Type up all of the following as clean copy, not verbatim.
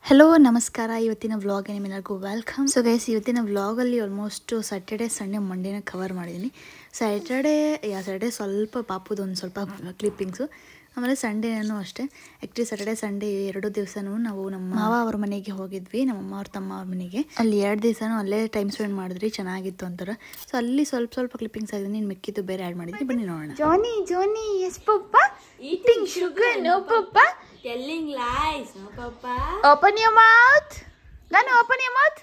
Hello ನಮಸ್ಕಾರ. ಇವತ್ತಿನ ವ್ಲಾಗ್ಗೆ ನಿಮ್ಮೆಲ್ಲರಿಗೂ ವೆಲ್ಕಮ್. ಸೊ ಗೈಸ್, ಇವತ್ತಿನ ವ್ಲಾಗಲ್ಲಿ ಆಲ್ಮೋಸ್ಟ್ ಸ್ಯಾಟರ್ಡೆ ಸಂಡೇ ಮಂಡೇನ ಕವರ್ ಮಾಡಿದ್ದೀನಿ. ಸ್ಯಾಟರ್ಡೆ ಸ್ವಲ್ಪ ಪಾಪುದು ಒಂದು ಸ್ವಲ್ಪ ಕ್ಲಿಪ್ಪಿಂಗ್ಸು, ಆಮೇಲೆ ಸಂಡೇನೂ ಅಷ್ಟೇ. ಆ್ಯಕ್ಚುಲಿ ಸ್ಯಾಟರ್ಡೆ ಸಂಡೇ ಎರಡು ದಿವಸನೂ ನಾವು ನಮ್ಮ ಮಾವ ಅವ್ರ ಮನೆಗೆ ಹೋಗಿದ್ವಿ, ನಮ್ಮಮ್ಮ ಅವ್ರ ತಮ್ಮ ಅವ್ರ ಮನೆಗೆ. ಅಲ್ಲಿ 2 ದಿವಸನೂ ಅಲ್ಲೇ ಟೈಮ್ ಸ್ಪೆಂಡ್ ಮಾಡಿದ್ರಿ, ಚೆನ್ನಾಗಿತ್ತು ಅಂತಾರೆ. ಸೊ ಅಲ್ಲಿ ಸ್ವಲ್ಪ ಕ್ಲಿಪ್ಪಿಂಗ್ಸ್ ಆಗಿದ್ದೀನಿ, ಇನ್ನು ಮಿಕ್ಕಿದ್ದು ಬೇರೆ ಆ್ಯಡ್ ಮಾಡಿದ್ದೀನಿ. ಬನ್ನಿ ನೋಡೋಣ. Johnny, yes, Papa. Eating sugar, no, Papa. Telling lies, no, Papa. Open your mouth. Ganu, open your mouth.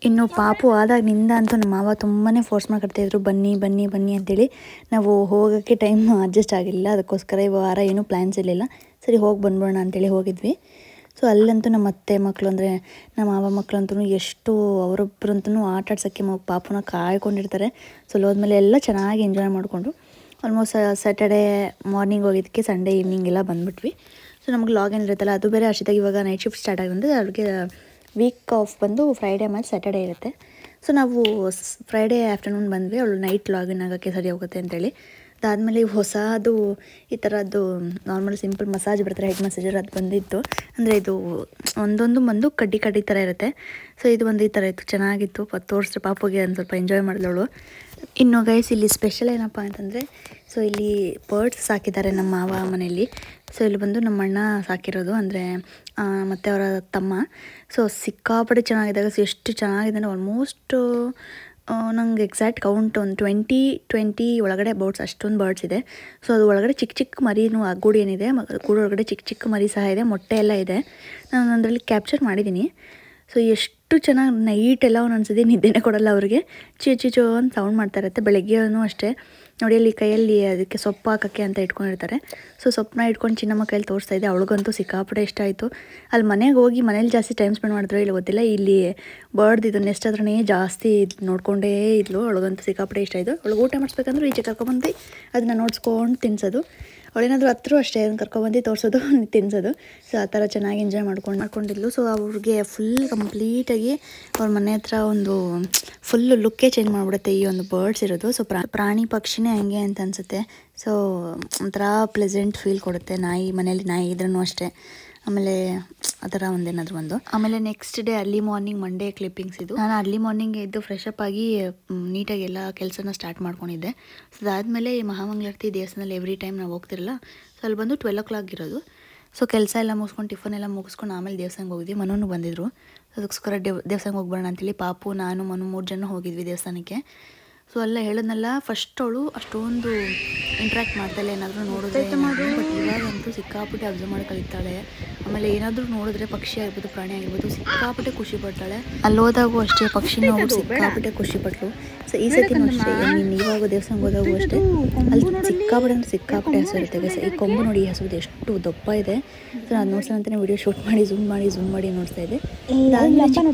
ಇನ್ನು ಪಾಪು ಆದಾಗಿನಿಂದ ಅಂತೂ ನಮ್ಮ ಮಾವ ತುಂಬಾ ಫೋರ್ಸ್ ಮಾಡ್ಕೊಡ್ತಾಯಿದ್ರು, ಬನ್ನಿ ಅಂತೇಳಿ. ನಾವು ಹೋಗೋಕ್ಕೆ ಟೈಮ್ ಅಡ್ಜಸ್ಟ್ ಆಗಿಲ್ಲ, ಅದಕ್ಕೋಸ್ಕರ ಈ ವಾರ ಏನೂ ಪ್ಲ್ಯಾನ್ಸ್ ಇರಲಿಲ್ಲ. ಸರಿ ಹೋಗಿ ಬಂದ್ಬಿಡೋಣ ಅಂತೇಳಿ ಹೋಗಿದ್ವಿ. ಸೊ ಅಲ್ಲಂತೂ ನಮ್ಮ ಅತ್ತೆ ಮಕ್ಕಳು ಅಂದರೆ ನಮ್ಮ ಮಾವ ಮಕ್ಕಳಂತೂ ಎಷ್ಟು ಅವರೊಬ್ಬರಂತೂ ಆಟ ಆಡ್ಸೋಕ್ಕೆ ಪಾಪುನ ಕಾಯ್ಕೊಂಡಿರ್ತಾರೆ. ಸೊ ಹೋದ್ಮೇಲೆ ಎಲ್ಲ ಚೆನ್ನಾಗಿ ಎಂಜಾಯ್ ಮಾಡಿಕೊಂಡು ಆಲ್ಮೋಸ್ಟ್ ಸ್ಯಾಟರ್ಡೇ ಮಾರ್ನಿಂಗ್ ಹೋಗಿದ್ದಕ್ಕೆ ಸಂಡೇ ಈವ್ನಿಂಗ್ ಎಲ್ಲ ಬಂದುಬಿಟ್ವಿ. ಸೊ ನಮಗೆ ಲಾಗ್ ಏನಿರುತ್ತಲ್ಲ ಅದು ಬೇರೆ ಅಷ್ಟಿದಾಗ ಇವಾಗ ನೈಟ್ ಶಿಫ್ಟ್ ಸ್ಟಾರ್ಟ್ ಆಗಿದ್ರೆ ಅವ್ರಿಗೆ ವೀಕ್ ಆಫ್ ಬಂದು ಫ್ರೈಡೇ ಮತ್ತು ಸ್ಯಾಟರ್ಡೇ ಇರುತ್ತೆ. ಸೊ ನಾವು ಫ್ರೈಡೇ ಆಫ್ಟರ್ನೂನ್ ಬಂದ್ವಿ, ಅವಳು ನೈಟ್ ಲಾಗಿನ್ ಆಗೋಕ್ಕೆ ಸರಿ ಹೋಗುತ್ತೆ ಅಂತೇಳಿ. ಅದಾದಮೇಲೆ ಹೊಸದು ಈ ಥರದ್ದು ನಾರ್ಮಲ್ ಸಿಂಪಲ್ ಮಸಾಜ್ ಬರ್ತಾರೆ, ಹೆಡ್ ಮಸಾಜರ್, ಅದು ಬಂದಿತ್ತು. ಅಂದರೆ ಇದು ಒಂದೊಂದು ಬಂದು ಕಡ್ಡಿ ಥರ ಇರುತ್ತೆ. ಸೊ ಇದು ಒಂದು ಈ ಥರ ಇತ್ತು, ಚೆನ್ನಾಗಿತ್ತು. ತೋರಿಸ್ರೆ ಪಾಪುಗೆ ಒಂದು ಸ್ವಲ್ಪ ಎಂಜಾಯ್ ಮಾಡಿದವಳು. ಇನ್ನು ಗೈಸ್ ಇಲ್ಲಿ ಸ್ಪೆಷಲ್ ಏನಪ್ಪ ಅಂತಂದರೆ, ಸೊ ಇಲ್ಲಿ ಬರ್ಡ್ಸ್ ಸಾಕಿದ್ದಾರೆ ನಮ್ಮ ಮಾವ ಮನೆಯಲ್ಲಿ. ಸೊ ಇಲ್ಲಿ ಬಂದು ನಮ್ಮ ಅಣ್ಣ ಸಾಕಿರೋದು, ಅಂದರೆ ಮತ್ತು ಅವರ ತಮ್ಮ. ಸೊ ಸಿಕ್ಕಾಪಟ್ಟೆ ಚೆನ್ನಾಗಿದ್ದಾಗ, ಸೊ ಎಷ್ಟು ಚೆನ್ನಾಗಿದೆ ಅಂದರೆ ಆಲ್ಮೋಸ್ಟ್ ನಂಗೆ ಎಕ್ಸಾಕ್ಟ್ ಕೌಂಟ್ ಒಂದು 20 ಒಳಗಡೆ ಬರ್ಡ್ಸ್, ಅಷ್ಟೊಂದು ಬರ್ಡ್ಸ್ ಇದೆ. ಸೊ ಅದು ಒಳಗಡೆ ಚಿಕ್ಕ ಮರಿನೂ, ಆ ಗೂಡು ಏನಿದೆ, ಗೂಡು ಒಳಗಡೆ ಚಿಕ್ಕ ಮರಿ ಸಹ ಇದೆ, ಮೊಟ್ಟೆ ಎಲ್ಲ ಇದೆ. ನಾನು ಅದರಲ್ಲಿ ಕ್ಯಾಪ್ಚರ್ ಮಾಡಿದ್ದೀನಿ. ಸೊ ಎಷ್ಟು ಚೆನ್ನಾಗಿ ನೈಟೆಲ್ಲ ಒಂದು ಅನ್ಸಿದೆ, ನಿದ್ದೆನೇ ಕೊಡಲ್ಲ ಅವ್ರಿಗೆ, ಚೀಚೋ ಅಂತ ಸೌಂಡ್ ಮಾಡ್ತಾ ಇರುತ್ತೆ. ಬೆಳಗ್ಗೆನೂ ಅಷ್ಟೇ ನೋಡಿ, ಅಲ್ಲಿ ಕೈಯಲ್ಲಿ ಅದಕ್ಕೆ ಸೊಪ್ಪು ಹಾಕೋಕ್ಕೆ ಅಂತ ಇಟ್ಕೊಂಡಿರ್ತಾರೆ. ಸೊ ಸೊಪ್ಪನ್ನ ಇಟ್ಕೊಂಡು ಚಿನ್ನಮ್ಮ ಕೈಯಲ್ಲಿ ತೋರಿಸ್ತಾ ಇದೆ. ಅವಳಿಗಂತೂ ಸಿಕ್ಕಾಪಟ್ಟೆ ಇಷ್ಟ ಆಯಿತು. ಅಲ್ಲಿ ಮನೆಗೆ ಹೋಗಿ ಮನೇಲಿ ಜಾಸ್ತಿ ಟೈಮ್ ಸ್ಪೆಂಡ್ ಮಾಡಿದ್ರು ಇಲ್ಲ ಗೊತ್ತಿಲ್ಲ, ಇಲ್ಲಿ ಬರ್ಡ್ ಇದು ನೆಸ್ಟ್ ಹತ್ರನೇ ಜಾಸ್ತಿ ನೋಡ್ಕೊಂಡೇ ಇದ್ಲು. ಅವಳಿಗಂತೂ ಸಿಕ್ಕಾಪಟ್ಟೆ ಇಷ್ಟ ಆಯಿತು. ಅವಳಿಗೆ ಊಟ ಮಾಡಿಸ್ಬೇಕಂದ್ರೆ ಈಚೆ ಕರ್ಕೊಬಂದು ಅದನ್ನು ನೋಡ್ಸ್ಕೊಂಡು ತಿನ್ಸೋದು. ಅವಳೇನಾದರೂ ಹತ್ರ ಅಷ್ಟೇ ಅದನ್ನು ಕರ್ಕೊಬಂದು ತೋರಿಸೋದು, ತಿನ್ಸೋದು. ಸೊ ಆ ಥರ ಚೆನ್ನಾಗಿ ಎಂಜಾಯ್ ಮಾಡ್ಕೊಂಡಿದ್ಲು. ಸೊ ಅವ್ರಿಗೆ ಫುಲ್ ಕಂಪ್ಲೀಟಾಗಿ ಅವ್ರ ಮನೆ ಹತ್ರ ಒಂದು ಫುಲ್ ಲುಕ್ಕೇ ಚೇಂಜ್ ಮಾಡಿಬಿಡುತ್ತೆ ಈ ಒಂದು ಬರ್ಡ್ಸ್ ಇರೋದು. ಸೊ ಪ್ರಾಣಿ ಪಕ್ಷಿನೇ ಹಂಗೆ ಅಂತ ಅನಿಸುತ್ತೆ. ಸೊ ಒಂಥರ ಪ್ಲೆಸೆಂಟ್ ಫೀಲ್ ಕೊಡುತ್ತೆ. ಮನೇಲಿ ನಾಯಿ ಇದ್ರೂ ಅಷ್ಟೇ. ಆಮೇಲೆ ಆ ಥರ ಒಂದೇನಾದರೂ ಒಂದು. ಆಮೇಲೆ next day early morning Monday clippings ಇದು. ನಾನು ಅರ್ಲಿ ಮಾರ್ನಿಂಗ್ ಎದ್ದು ಫ್ರೆಶ್ ಅಪ್ ಆಗಿ ನೀಟಾಗಿ ಎಲ್ಲ ಕೆಲಸನ ಸ್ಟಾರ್ಟ್ ಮಾಡ್ಕೊಂಡಿದ್ದೆ. ಸೊ ಅದಾದಮೇಲೆ ಈ ಮಹಾಮಂಗಳಾರತಿ ದೇವಸ್ಥಾನದಲ್ಲಿ ಎವ್ರಿ ಟೈಮ್ ನಾವು ಹೋಗ್ತಿರಲ್ಲ, ಸೊ ಅಲ್ಲಿ ಬಂದು 12 o'clock ಇರೋದು. ಸೊ ಕೆಲಸ ಎಲ್ಲ ಮುಗಿಸ್ಕೊಂಡು ಟಿಫನ್ ಎಲ್ಲ ಮುಗಿಸ್ಕೊಂಡು ಆಮೇಲೆ ದೇವಸ್ಥಾನಕ್ಕೆ ಹೋಗಿದ್ವಿ. ಮನೂ ಬಂದಿದ್ರು, ಅದಕ್ಕೋಸ್ಕರ ದೇವಸ್ಥಾನಕ್ಕೆ ಹೋಗ್ಬರೋಣ ಅಂತೇಳಿ ಪಾಪು, ನಾನು, ಮನು 3 ಜನ ಹೋಗಿದ್ವಿ ದೇವಸ್ಥಾನಕ್ಕೆ. ಸೊ ಎಲ್ಲ ಹೇಳೋದ್ನೆಲ್ಲ ಫಸ್ಟ್ ಅವಳು ಅಷ್ಟೊಂದು ಇಂಟ್ರ್ಯಾಕ್ಟ್ ಮಾಡ್ತಾಳೆ, ಏನಾದರೂ ನೋಡಿದ್ರೆ. ಬಟ್ ಇವಾಗಂತೂ ಸಿಕ್ಕಾಪಟ್ಟೆ ಅಬ್ಸರ್ವ್ ಮಾಡಿ ಕಲಿತಾಳೆ. ಆಮೇಲೆ ಏನಾದರೂ ನೋಡಿದ್ರೆ ಪಕ್ಷಿ ಆಗಿರ್ಬೋದು, ಪ್ರಾಣಿ ಆಗಿರ್ಬೋದು, ಸಿಕ್ಕಾಪಟ್ಟೆ ಖುಷಿ ಪಡ್ತಾಳೆ. ಅಲ್ಲಿ ಹೋದಾಗೂ ಅಷ್ಟೇ ಪಕ್ಷಿನ ಅವ್ರು ಸಿಕ್ಕಾಪಟ್ಟೆ ಖುಷಿ ಪಟ್ಲು. ಸೊ ಈ ಸತಿನೂ ಅಷ್ಟೇ, ನೀನು ಇವಾಗ ದೇವಸ್ಥಾನಕ್ಕೆ ಹೋದಾಗೂ ಅಷ್ಟೇ ಅಲ್ಲಿ ಸಿಕ್ಕಾಪಟ್ಟೆ ಹಸು ಇರುತ್ತೆ. ಈ ಕೊಂಬು ನೋಡಿ, ಈ ಹಸುದು ಎಷ್ಟು ದಪ್ಪ ಇದೆ. ಸೊ ನಾನು ನೋಡ್ಸೋಣ ಅಂತಲೇ ವಿಡಿಯೋ ಶೂಟ್ ಮಾಡಿ ಝೂಮ್ ಮಾಡಿ ನೋಡ್ತಾ ಇದ್ದೆ.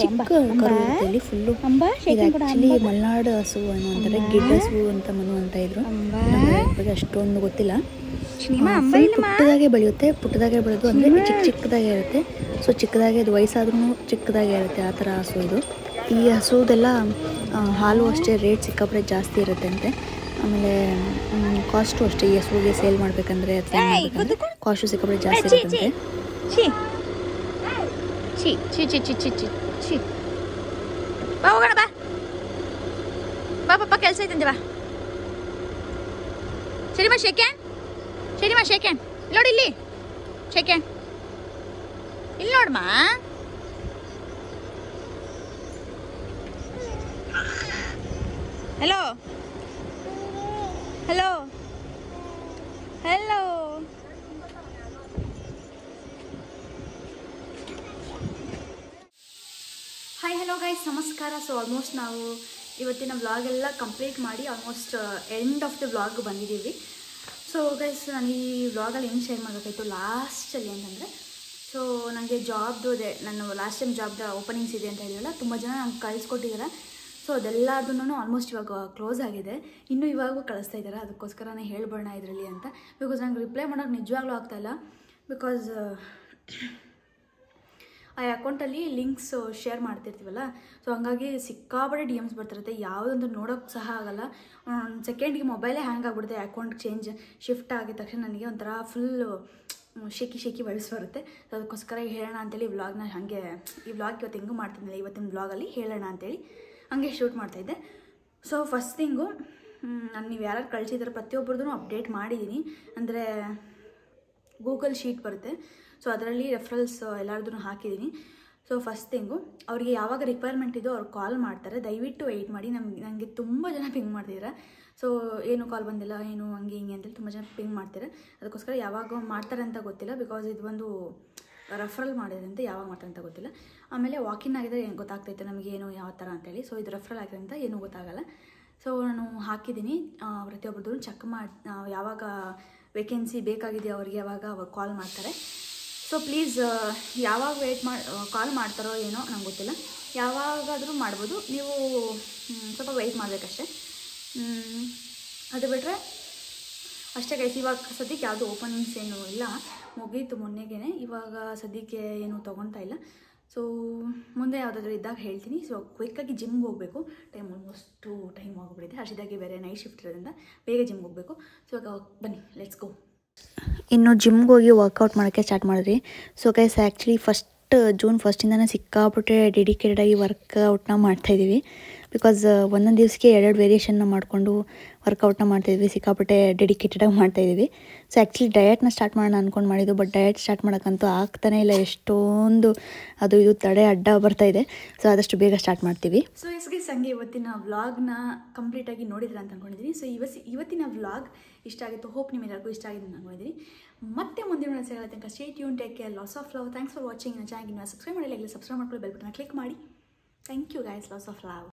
ಚಿಕ್ಕ ಕರುವಲ್ಲಿ ಫುಲ್ಲು ಇದು ಆ್ಯಕ್ಚುಲಿ ಮಲೆನಾಡು ಹಸು ಅನ್ನೋ ಅಂತಾರೆ, ಗಿಡ್ಡ ಹಸು ಅಂತ ಮನು ಅಂತ ಇದ್ರು. ಬಗ್ಗೆ ಅಷ್ಟೊಂದು ಗೊತ್ತಿಲ್ಲ. ಪುಟ್ಟದಾಗೆ ಬೆಳೆಯುತ್ತೆ, ಬೆಳೆದು ಅಂದರೆ ಚಿಕ್ಕದಾಗೆ ಇರುತ್ತೆ. ಸೊ ಚಿಕ್ಕದಾಗೆ ಇದು ವಯಸ್ಸಾದ್ರೂ ಚಿಕ್ಕದಾಗೆ ಇರುತ್ತೆ, ಆ ಥರ ಹಸು ಇದು. ಈ ಹಸುದೆಲ್ಲ ಹಾಲು ಅಷ್ಟೇ ರೇಟ್ ಸಿಕ್ಕಾಪಟ್ಟೆ ಜಾಸ್ತಿ ಇರುತ್ತೆ ಅಂತೆ. ಆಮೇಲೆ ಕಾಸ್ಟು ಅಷ್ಟೇ, ಈ ಹಸುವಿಗೆ ಸೇಲ್ ಮಾಡಬೇಕಂದ್ರೆ ಅಥವಾ ಕಾಸ್ಟು ಸಿಕ್ಕಾಪಟ್ಟೆ ಜಾಸ್ತಿ ಇರುತ್ತೆ. ಬಾ ಪಾಪ, ಕೆಲಸ ಐತಂತೆ, ಬಾ. ಸರಿಮಾ ಶೇಕ್ಯಾನ್, ನೋಡಿ ಇಲ್ಲಿ ಶೇಕ್ಯಾನ್, ಇಲ್ಲಿ ನೋಡಮ್ಮ. ಹಲೋ ಹಾಯ್ ಹಲೋ ಗೈಸ್, ನಮಸ್ಕಾರ. ಸೊ ಆಲ್ಮೋಸ್ಟ್ ನಾವು ಇವತ್ತಿನ ವ್ಲಾಗ್ ಎಲ್ಲ ಕಂಪ್ಲೀಟ್ ಮಾಡಿ almost end of the vlog ಬಂದಿದ್ದೀವಿ. ಸೊ ಗೈಸ್, ನಾನು ಈ ವ್ಲಾಗಲ್ಲಿ ಏನು ಶೇರ್ ಮಾಡಬೇಕಾಯ್ತು ಲಾಸ್ಟಲ್ಲಿ ಅಂತಂದರೆ, ಸೊ ನನಗೆ ಜಾಬ್ದು ಇದೆ, ನಾನು ಲಾಸ್ಟ್ ಟೈಮ್ ಜಾಬ್ದು ಓಪನಿಂಗ್ಸ್ ಇದೆ ಅಂತ ಹೇಳಿದಲ್ಲ, ತುಂಬ ಜನ ನಂಗೆ ಕಳಿಸ್ಕೊಟ್ಟಿದ್ದಾರೆ. ಸೊ ಅದೆಲ್ಲದನ್ನು ಆಲ್ಮೋಸ್ಟ್ ಇವಾಗ ಕ್ಲೋಸ್ ಆಗಿದೆ. ಇನ್ನೂ ಇವಾಗೂ ಕಳಿಸ್ತಾ ಇದ್ದಾರೆ, ಅದಕ್ಕೋಸ್ಕರನೇ ಹೇಳ್ಬೋಣ ಇದರಲ್ಲಿ ಅಂತ. ಬಿಕಾಸ್ ನಂಗೆ ರಿಪ್ಲೈ ಮಾಡೋಕ್ಕೆ ನಿಜವಾಗ್ಲೂ ಆಗ್ತಾಯಿಲ್ಲ. ಬಿಕಾಸ್ ಆ ಅಕೌಂಟಲ್ಲಿ ಲಿಂಕ್ಸ್ ಶೇರ್ ಮಾಡ್ತಿರ್ತೀವಲ್ಲ, ಸೊ ಹಂಗಾಗಿ ಸಿಕ್ಕಾಬಡೆ ಡಿ ಎಮ್ಸ್ ಬರ್ತಿರುತ್ತೆ. ಯಾವುದಂತ ನೋಡೋಕ್ಕೆ ಸಹ ಆಗಲ್ಲ. ಸೆಕೆಂಡ್ಗೆ ಮೊಬೈಲೇ ಹ್ಯಾಂಗ್ ಆಗಿಬಿಡುತ್ತೆ. ಅಕೌಂಟ್ ಶಿಫ್ಟ್ ಆಗಿದ ತಕ್ಷಣ ನನಗೆ ಒಂಥರ ಫುಲ್ ಶೇಕಿ ವೈಬ್ಸ್ ಬರುತ್ತೆ. ಅದಕ್ಕೋಸ್ಕರ ಹೇಳೋಣ ಅಂತೇಳಿ ವ್ಲಾಗ್ನ ಹಾಗೆ ಈ ವ್ಲಾಗ್ ಇವತ್ತು ಹೆಂಗೂ ಮಾಡ್ತಿದ್ದಿಲ್ಲ, ಇವತ್ತಿನ ವ್ಲಾಗಲ್ಲಿ ಹೇಳೋಣ ಅಂತೇಳಿ ಹಂಗೆ ಶೂಟ್ ಮಾಡ್ತಾಯಿದ್ದೆ. ಸೊ ಫಸ್ಟ್ ಥಿಂಗು, ನಾನು ನೀವು ಯಾರು ಕಳಿಸಿದ್ರೆ ಪ್ರತಿಯೊಬ್ಬರದ್ದು ಅಪ್ಡೇಟ್ ಮಾಡಿದ್ದೀನಿ. ಅಂದರೆ ಗೂಗಲ್ ಶೀಟ್ ಬರುತ್ತೆ, ಸೊ ಅದರಲ್ಲಿ ರೆಫರಲ್ಸ್ ಎಲ್ಲರದೂ ಹಾಕಿದ್ದೀನಿ. ಸೊ ಫಸ್ಟ್ ಥಿಂಗು, ಅವರಿಗೆ ಯಾವಾಗ ರಿಕ್ವೈರ್ಮೆಂಟ್ ಇದೋ ಅವ್ರು ಕಾಲ್ ಮಾಡ್ತಾರೆ. ದಯವಿಟ್ಟು ವೆಯ್ಟ್ ಮಾಡಿ. ನನಗೆ ತುಂಬ ಜನ ಪಿಂಗ್ ಮಾಡ್ತಿದ್ದಾರೆ. ಸೊ ಏನು ಕಾಲ್ ಬಂದಿಲ್ಲ, ಏನು ಹಂಗೆ ಹಿಂಗೆ ಅಂತೇಳಿ ತುಂಬ ಜನ ಪಿಂಗ್ ಮಾಡ್ತಾರೆ. ಅದಕ್ಕೋಸ್ಕರ ಯಾವಾಗ ಮಾಡ್ತಾರೆ ಅಂತ ಗೊತ್ತಿಲ್ಲ, ಬಿಕಾಸ್ ಇದು ಒಂದು ರೆಫರಲ್ ಮಾಡಿದ್ರಂತೆ, ಯಾವಾಗ ಮಾಡ್ತಾರೆ ಅಂತ ಗೊತ್ತಿಲ್ಲ. ಆಮೇಲೆ ವಾಕಿನ್ ಆಗಿದ್ರೆ ಏನು ಗೊತ್ತಾಗ್ತೈತೆ ನಮಗೆ ಏನು ಯಾವ ಥರ ಅಂತೇಳಿ. ಸೊ ಇದು ರೆಫರಲ್ ಆಗಿದೆ ಅಂತ ಏನೂ ಗೊತ್ತಾಗಲ್ಲ. ಸೊ ನಾನು ಹಾಕಿದ್ದೀನಿ. ಪ್ರತಿಯೊಬ್ಬರದ್ದು ಚೆಕ್ ಮಾಡಿ ಯಾವಾಗ ವೇಕೆನ್ಸಿ ಬೇಕಾಗಿದೆಯೋ ಅವ್ರಿಗೆ ಯಾವಾಗ ಕಾಲ್ ಮಾಡ್ತಾರೆ. ಸೊ ಪ್ಲೀಸ್ ಯಾವಾಗ ಕಾಲ್ ಮಾಡ್ತಾರೋ ಏನೋ ನಂಗೆ ಗೊತ್ತಿಲ್ಲ, ಯಾವಾಗಾದರೂ ಮಾಡ್ಬೋದು. ನೀವು ಸ್ವಲ್ಪ ವೆಯ್ಟ್ ಮಾಡಬೇಕಷ್ಟೆ. ಅದು ಬಿಟ್ಟರೆ ಅಷ್ಟೇ ಗೈಸ್. ಇವಾಗ ಸದ್ಯಕ್ಕೆ ಯಾವುದೂ ಓಪನಿಂಗ್ಸ್ ಏನೂ ಇಲ್ಲ, ಮುಗೀತು ಮೊನ್ನೆಗೇ. ಇವಾಗ ಸದ್ಯಕ್ಕೆ ಏನೂ ತೊಗೊಳ್ತಾ ಇಲ್ಲ. ಸೊ ಮುಂದೆ ಯಾವುದಾದ್ರೂ ಇದ್ದಾಗ ಹೇಳ್ತೀನಿ. ಸೊ ಕ್ವಿಕ್ಕಾಗಿ ಜಿಮ್ಗೆ ಹೋಗಬೇಕು. ಆಲ್ಮೋಸ್ಟು ಟೈಮ್ ಹೋಗ್ಬಿಟ್ಟಿದೆ. ಹರ್ಷಿದಾಗೆ ಬೇರೆ ನೈಟ್ ಶಿಫ್ಟ್ ಇರೋದ್ರಿಂದ ಬೇಗ ಜಿಮ್ಗೆ ಹೋಗಬೇಕು. ಸೊ ಇವಾಗ ಬನ್ನಿ, ಲೆಟ್ಸ್ ಗೋ. ಇನ್ನು ಜಿಮ್ಗೆ ಹೋಗಿ ವರ್ಕೌಟ್ ಮಾಡೋಕ್ಕೆ ಸ್ಟಾರ್ಟ್ ಮಾಡಿದ್ವಿ. ಸೊ ಗೈಸ್ ಆ್ಯಕ್ಚುಲಿ ಜೂನ್ ಫಸ್ಟಿಂದನೇ ಸಿಕ್ಕಾಪಟ್ಟೆ ಡೆಡಿಕೇಟೆಡಾಗಿ ವರ್ಕೌಟ್ನ ಮಾಡ್ತಾಯಿದ್ದೀವಿ. ಬಿಕಾಸ್ ಒಂದೊಂದು ದಿವಸಕ್ಕೆ 2 ವೇರಿಯೇಷನ್ನ ಮಾಡಿಕೊಂಡು ವರ್ಕೌಟ್ನ ಮಾಡ್ತಾಯಿದ್ವಿ. ಸಿಕ್ಕಾಪಟ್ಟೆ ಡೆಡಿಕೇಟೆಡಾಗಿ ಮಾಡ್ತಾಯಿದ್ದೀವಿ. ಸೊ ಆ್ಯಕ್ಚುಲಿ ಡಯಟ್ನ ಸ್ಟಾರ್ಟ್ ಮಾಡೋಣ ಅಂದ್ಕೊಂಡು ಮಾಡಿದ್ದು, ಬಟ್ ಡಯಟ್ ಸ್ಟಾರ್ಟ್ ಮಾಡೋಕ್ಕಂತೂ ಆಗ್ತಾನೇ ಇಲ್ಲ. ಎಷ್ಟೊಂದು ಅದು ಇದು ತಡೆ ಅಡ್ಡ ಬರ್ತಾಯಿದೆ. ಸೊ ಆದಷ್ಟು ಬೇಗ ಸ್ಟಾರ್ಟ್ ಮಾಡ್ತೀವಿ. ಸೊ ಎಸ್ಗೆ ಸಂಗೆ ಇವತ್ತಿನ ವ್ಲಾಗ್ನ ಕಂಪ್ಲೀಟಾಗಿ ನೋಡಿದ್ರೆ ಅಂತ ಅಂದ್ಕೊಂಡಿದ್ದೀನಿ. ಸೊ ಇವತ್ತಿನ ವ್ಲಾಗ್ ಇಷ್ಟ ಆಗಿತ್ತು. ಹೋಪ್ ನಿಮ್ಮೆಲ್ಲರಿಗೂ ಇಷ್ಟ ಆಗಿದೆ ಅಂತ ಅಂದ್ಕೊಂಡಿದ್ದೀನಿ. ಮತ್ತೆ ಮುಂದಿನ ಸಿಗಲ್ಲ ತನಕ stay tune, take care, lots of love. Thanks for watching. ನನ್ನ ಚಾನಲ್ಗೆ ಸಬ್ಸ್ಕ್ರೈಬ್ ಮಾಡಿಲ್ಲ, ಸಬ್ಸ್ಕ್ರೈಬ್ ಮಾಡ್ಕೊಳ್ಳಿ, ಬೆಲ್ ಬಟನ್ ಕ್ಲಿಕ್ ಮಾಡಿ. Thank you guys, lots of love.